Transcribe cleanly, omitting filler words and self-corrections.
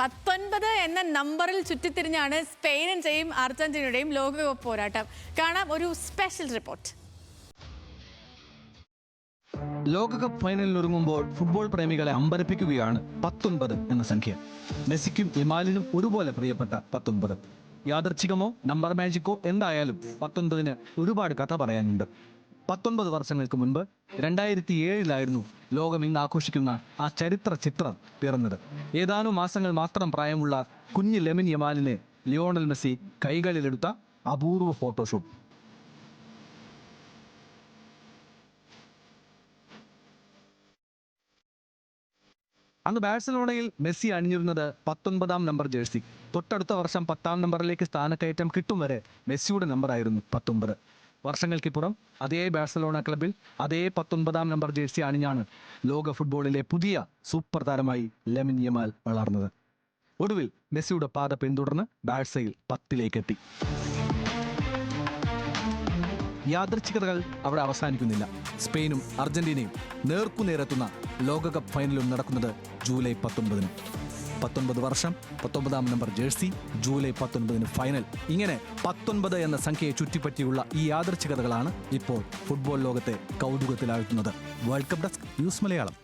19 എന്ന നമ്പറിൽ ചുറ്റിത്തിരിഞ്ഞാണ് സ്പെയിനിന്റെയും അർജന്റീനയുടെയും ലോകകപ്പ് പോരാട്ടം. കാണാം ഒരു സ്പെഷ്യൽ റിപ്പോർട്ട്. ലോകകപ്പ് ഫൈനലിൽ ഒരുങ്ങുമ്പോൾ ഫുട്ബോൾ പ്രേമികളെ അമ്പരപ്പിക്കുകയാണ് 19 എന്ന സംഖ്യ. മെസ്സിക്കും യമാലിനും ഒരുപോലെ പ്രിയപ്പെട്ട 19. യാദർച്ഛികമോ നമ്പർ മാജിക്കോ എന്തായാലും 19ന് ഒരുപാട് കഥ പറയാനുണ്ട്. 19 വർഷങ്ങൾക്ക് മുൻപ് 2007 ലോകം ഇന്ന് ആഘോഷിക്കുന്ന ആ ചരിത്ര ചിത്രം പിറന്നത്. ഏതാനും മാസങ്ങൾ മാത്രം പ്രായമുള്ള കുഞ്ഞ് ലെമിൻ യമാലിനെ ലിയോണൽ മെസ്സി കൈകളിലെടുത്ത അപൂർവ ഫോട്ടോഷൂട്ട്. അന്ന് ബാഴ്സലോണയിൽ മെസ്സി അണിഞ്ഞിരുന്നത് 19 നമ്പർ ജേഴ്സി. തൊട്ടടുത്ത വർഷം 10 നമ്പറിലേക്ക് സ്ഥാനക്കയറ്റം കിട്ടും വരെ മെസ്സിയുടെ നമ്പറായിരുന്നു 19. വർഷങ്ങൾക്കിപ്പുറം അതേ ബാഴ്സലോണ ക്ലബിൽ അതേ 19 നമ്പർ ജേഴ്സി അണിഞ്ഞാണ് ലോക ഫുട്ബോളിലെ പുതിയ സൂപ്പർ താരമായി ലെമിൻ യമാൽ വളർന്നത്. ഒടുവിൽ മെസ്സിയുടെ പാത പിന്തുടർന്ന് ബാഴ്സയിൽ 10ലേക്കെത്തി. യാദൃച്ഛികതകൾ അവിടെ അവസാനിക്കുന്നില്ല. സ്പെയിനും അർജന്റീനയും നേർക്കുനേരെത്തുന്ന ലോകകപ്പ് ഫൈനലും നടക്കുന്നത് ജൂലൈ 19. 19 വർഷം, 19 നമ്പർ ജേഴ്സി, ജൂലൈ 19 ഫൈനൽ. ഇങ്ങനെ 19 എന്ന സംഖ്യയെ ചുറ്റിപ്പറ്റിയുള്ള ഈ യാദൃച്ഛികതകളാണ് ഇപ്പോൾ ഫുട്ബോൾ ലോകത്തെ കൗതുകത്തിലാഴ്ത്തുന്നത്. World cup desk news Malayalam.